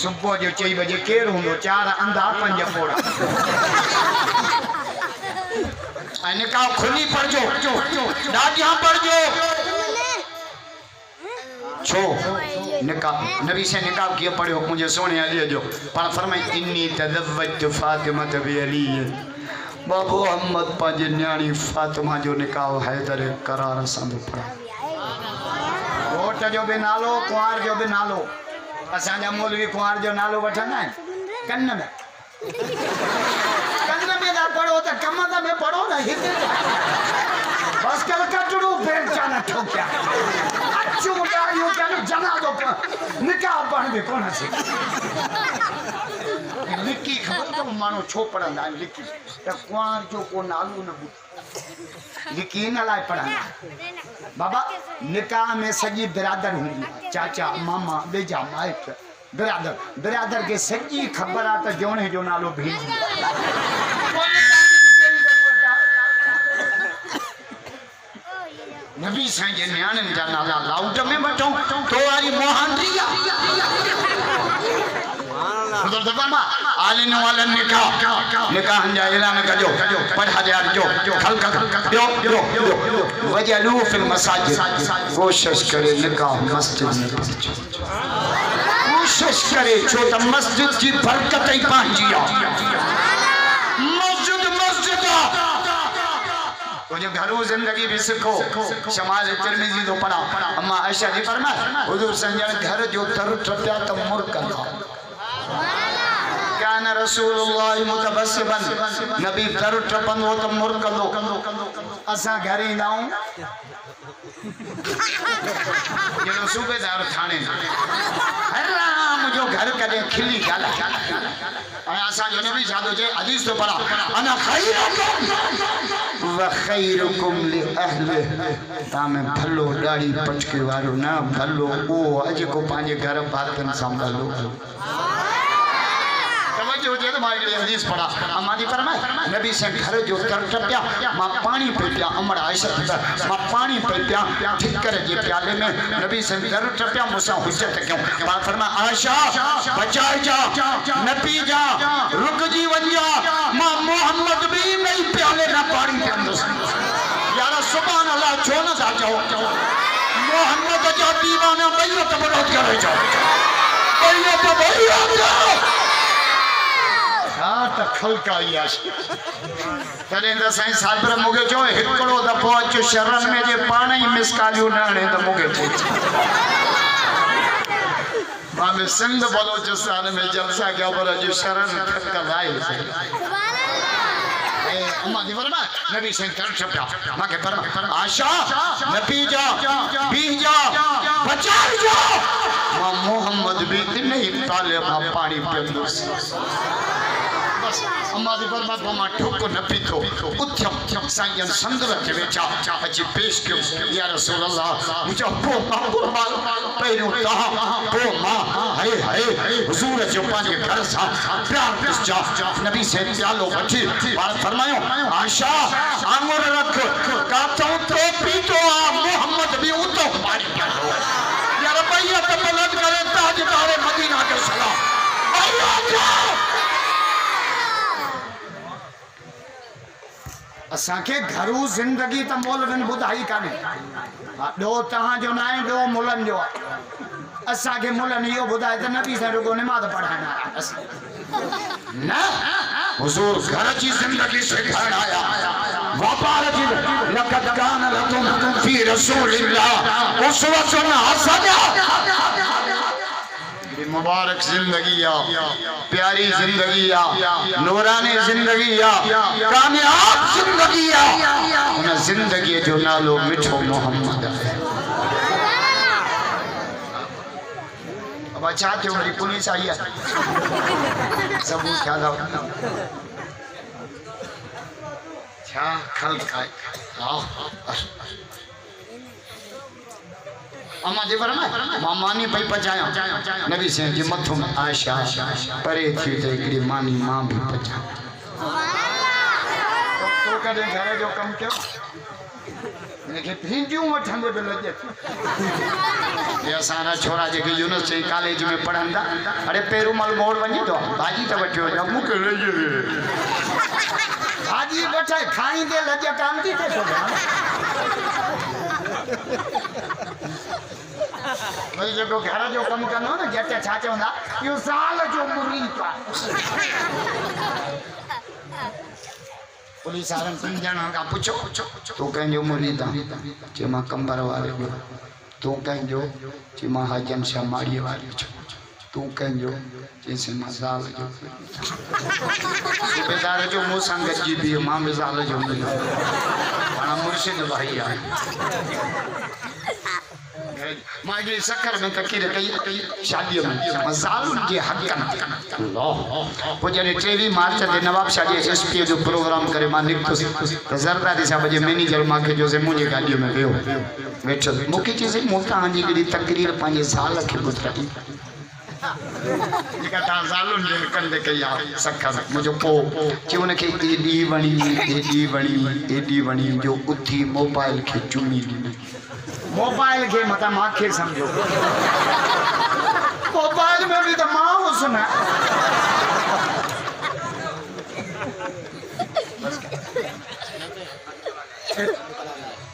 सुबह जो 4 बजे केर होंदो 4 अंधा 5 पोड़ा निकाह खुली पढ़जो दादियां पढ़जो छो निकाह नबी से निकाह किया पढ़ो मुझे सोने अली जो पर फरमाई इन्नी तज़व्वजतु फातिमा बि अली बाबू अहमद पाजे न्याणी फातिमा जो निकाह हैदर करार संद पढ़ा वोट जो भी नालो कुंवार जो भी नालो असा जा मौलवी कुंवार जो नालो वठंदा है कन्न में ना पढ़ो तो कमदा में पढ़ो ना हिते बस कल कटड़ू भेड़ जाना ठोक्या अच्छू गाड़ियों का जना दो निकाह पढ़ दे कोन से लिखी खबर तो मानो छो पढ़ंदा लिखी त कुंवार जो को नालो न लिखी न लाए पढ़ंदा बाबा निकाह में सजी बिरादर हुंदी चाचा मामा बेजा माइक बिरादर के सजी खबर आ त जोने जो नालो भेज नबी साईं जे न्याणन जा नाला लाउड में वठो तो वारी मोहंदिया सुबहान अल्लाह आलिन वालन निकाह जा ऐलान कजो पढ़ा यार जो खल दो वजलू फिल मसाजिद कोशिश करे निकाह मस्जिद में कोशिश करे छो त मस्जिद जी बरकत ही पहुंची मस्जिद मुझे घरों जिंदगी भी सीखो शमाल तिरमिज़ी तो पढ़ा अम्मा आयशा ने फरमाया हुजूर संजन घर जो तर ट्रप्या त मुरकन कान रसूलुल्लाह मुतबस्सिमन नबी तर ट्रपन हो त मुरकलो असा घर इंदाऊ जनो सूबेदार थाने हराम जो घर कदे खिली गाला असा जो नबी साधो जे हदीस तो पढ़ा अना खैरुकुम व खैरुकुम लि अहले तामे भलो दाढ़ी पटके वारो ना भलो ओ अज को पांजे घर बातन संभालो जो जे तो मारी हदीस पढ़ा अम्मा जी फरमाए नबी से घर जो तर टप्या मां पानी पे पिया अमर आयशा मां पानी पे पिया ठिकर जे प्याले में नबी से घर टप्या मुसा हुज्जत क्यों बात फरमा आयशा बचाए जा न पी जा रुक जी वन जा मां मोहम्मद भी नहीं प्याले ना पानी के अंदर यार सुभान अल्लाह छो ना जाओ मोहम्मद जा दीवाना बैयत बरोत करे जाओ बैयत जाओ त खलका याश तने द साईं साबर मुगे जो हिकड़ो दफो अच शरण में जे पाण ही मिसकालियो नाणे त मुगे मां सिंध बलोचिस्तान में जलसा क्या पर अज शरण खत लाए सुभान अल्लाह अम्मा जी फरमा नबी से कर छपया मां के फरमा आशा नबी जा पी जा बचा जा मां मोहम्मद भी नहीं ताले मां पानी पियो अम्मा दी फरमा मां ठोको न पीतो उथम साईं संदर के वेचा अची पेश क्यों या रसूल अल्लाह मुझे पो कुर्बान पहिरो तहा पो मां हाय हुजूर जो पांजे घर सा प्यार किस जा नबी से प्यालो वठी बात फरमायो आशा आंगुर रख कातो तो पीतो मोहम्मद भी उतो पानी पियो या रबैया तो बुलंद करे ताजदार मदीना के सलाम भैया असा के घरू जिंदगी त मौलवन बुधाई काने दो तहां जो ना दो मुलन जो असा के मुलन यो बुधाए त नबी से रुगो नमाज पढ़ाना ना हुजूर घर की जिंदगी से घर आया व्यापार की लक़द कान लकुम फी रसूलिल्लाह उसवतुन हसना मुबारक जिंदगी प्यारी जिंदगी नूरानी जिंदगी कामयाब जिंदगी उन जिंदगी जो नालो मिठो मोहम्मद अब अच्छा थे मेरी पुलिस आई है सब ख्याल क्या खल खाए अम्मा जी फरमा मानी पई पचाया नबी से जी मथुम आशा परे थी त एकड़ी मानी मां भी पचा सुभान अल्लाह तो कदे घर जो कम क्यों लेकिन भिंडियूं वठंदे बि लॼे ये सारा छोरा जेके यूनिवर्सिटी कॉलेज में पढ़ंदा अरे पेरूमल मोड़ वञे तो भाॼी त वठियो वञा मूंखे लॼे भाॼी वठाए खाईंदे लॼ कान थी थिए भई जेको घर जो कमु कंदो न जट छा चवंदा इहो साल जो मुरीद आहे पुलिस वारनि 3 ॼणनि खां पुछो तूं कंहिंजो मुरीद आहे चयो मां कंबर वारे जो तूं कंहिंजो चयो मां हाजन शाह माड़ीअ वारे जो तूं कंहिंजो चईंसि मां ज़ाल जो सूबेदार जो मूं सां गॾिजी बीहो मां बि ज़ाल जो मिलियो हाणे मुर्शिद भाई आहे मां हिकिड़ी सखर में तकीर कई शादीअ में ज़ालुनि जे हक़नि पोइ जॾहिं 23 मार्च ते नवाब शाह जे एसपी जो प्रोग्राम करे मां निकितुसि त ज़रदारी साहिब जे मैनेजर मूंखे चयोसि मुंहिंजी गाॾीअ में वियो वेठो मूंखे चयोसि मूं तव्हांजी हिकिड़ी तकरीर पंहिंजे ज़ाल खे ॿुधाई जेका तव्हां ज़ालुनि जे कंदे कई आहे सखर मुंहिंजो पोइ चयो हुनखे एॾी वणी जो उथी मोबाइल खे चुमी ॾिनी मोबाइल के मत माखे समझो मोबाइल में भी तो मां हुस न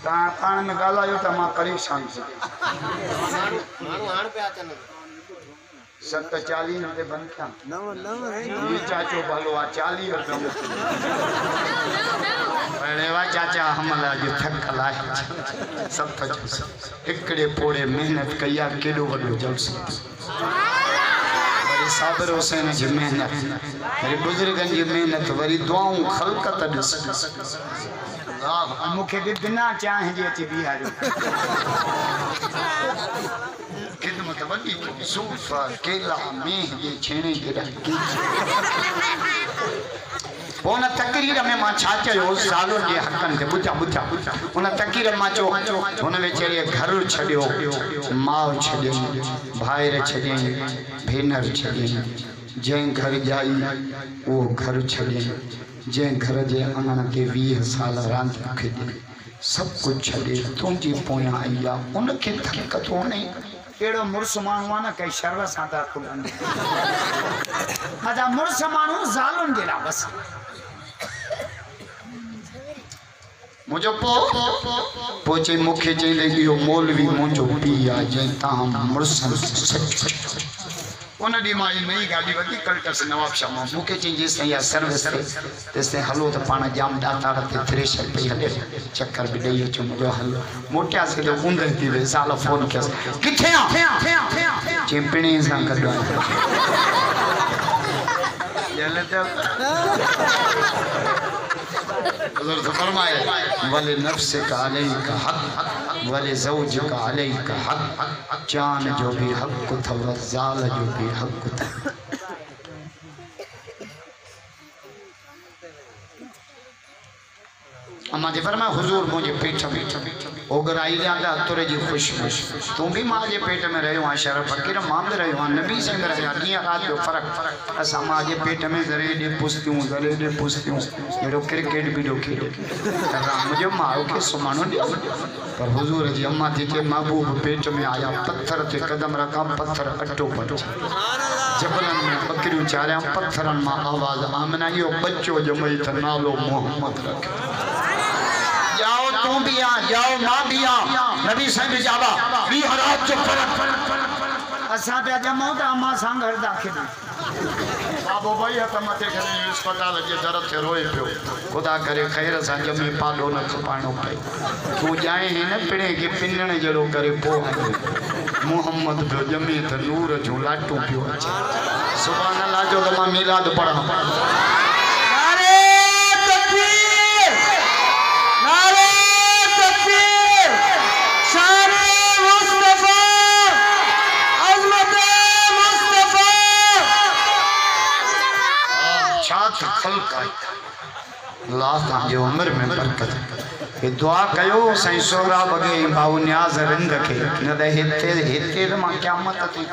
ता पाण में गालायो त मां परेशान छी मानु हाण पे अचन 740 ते बंद था ये चाचो भालो आ 40 रुपया पहले वा चाचा हमला जो थकल आहे सब हिकड़े पोड़े मेहनत कया केडो वडो जलसो वरी साबिर हुसैन जी मेहनत वरी बुजुर्गन जी मेहनत वरी दुआऊं खलकत ॾिस मूंखे बि बिना चांहि जे अची बीहारियो खिदमत वॾी सूफ़ केला मेह जे छेणे जे उन तकरीर में मां छा चयो ज़ालुनि जे हक़नि ते ॿुधा उन तकरीर मां चयो हुन वेचारीअ घर छॾियो माउ छॾियईं भाइर छॾियईं भेनर छॾियईं जंहिं घर ॼाई उहो घर छॾियईं जंहिं घर जे अङण ते 20 साल रांदि खेॾी सभु कुझु छॾे तुंहिंजे पोयां आई आहे उनखे थक कोन्हे एड़ो मुर्स माण्हू आहे न कई शर्व सां था खुलनि अच्छा मुर्स माण्हू ज़ालुनि जे लाइ बसि मुझे पोचे मुखे चईंदे इहो मौलवी मुंहिंजो पीउ आहे जंहिं तव्हां मुड़ुसनि उन ॾींहुं मां नई गाॾी वठी कलकस नवाब शाह मां मूंखे चई जेसिताईं इहा सर्विस ते तेसिताईं हलो त पाण जाम ॾाताड़ ते थ्रेशर पई हले चकर बि ॾेई अचूं मुंहिंजो हलो मोटियासीं त ऊंदहि थी वई ज़ाल फोन कयसि किथे आहे चई पिणे सां गॾु आहे हज़रत फरमाए वले नफ्स का अलैका हक वले ज़ौज का अलैका हक जान जो भी हक था व ज़ाल जो भी हक था अम्मा जी फरमाए हुजूर मुझे पेट में ओगराई जाता तुरे जी खुशबू तू भी मां जे पेट में रहो आ शरफ फकीर मां भी रहो आ नबी से में रहो ॾींहं रात जो फर्क असां मां जे पेट में ज़रे ॾे पुस्तियूं एड़ो क्रिकेट वीडियो खेॾे मुझे माउ के सुमानो पर हुजूर जी अम्मा थी के महबूब पेट में आया पत्थर ते कदम रखा पत्थर अटो पटो जबलन में बकरियों चारिया पत्थरन मां आवाज आमना यो बच्चो जमई त नालो मोहम्मद रख जाओ तू भी आ जाओ मां भी आ नबी साईं भी जावा भी हरात जो फर्क असा पे जमो त अम्मा सां घर दाखिल बाबो भाई हथ मथे करे अस्पताल जे दर ते रोए पियो खुदा करे खैर सां जमी पालो न खपाणो पए तू जाए है न पिणे के पिनण जड़ो करे पो मोहम्मद पियो जमी त नूर जो लाटू पियो अचे सुभान अल्लाह जो त मां मिलाद पढ़ा उम्र में बरकत ये दुआ कयो सही सोहरा बगे बाबू न्याज रिंद के न दे हिते त मां क़यामत थी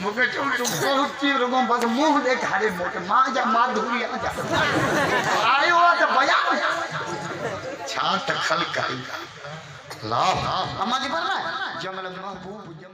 मुके चो बहुत की रगो बस मुंह देखारे मोटे मां जा माधुरी आयो त बयान छात खल का ला अम्मा जी फरमाए जमल महबूब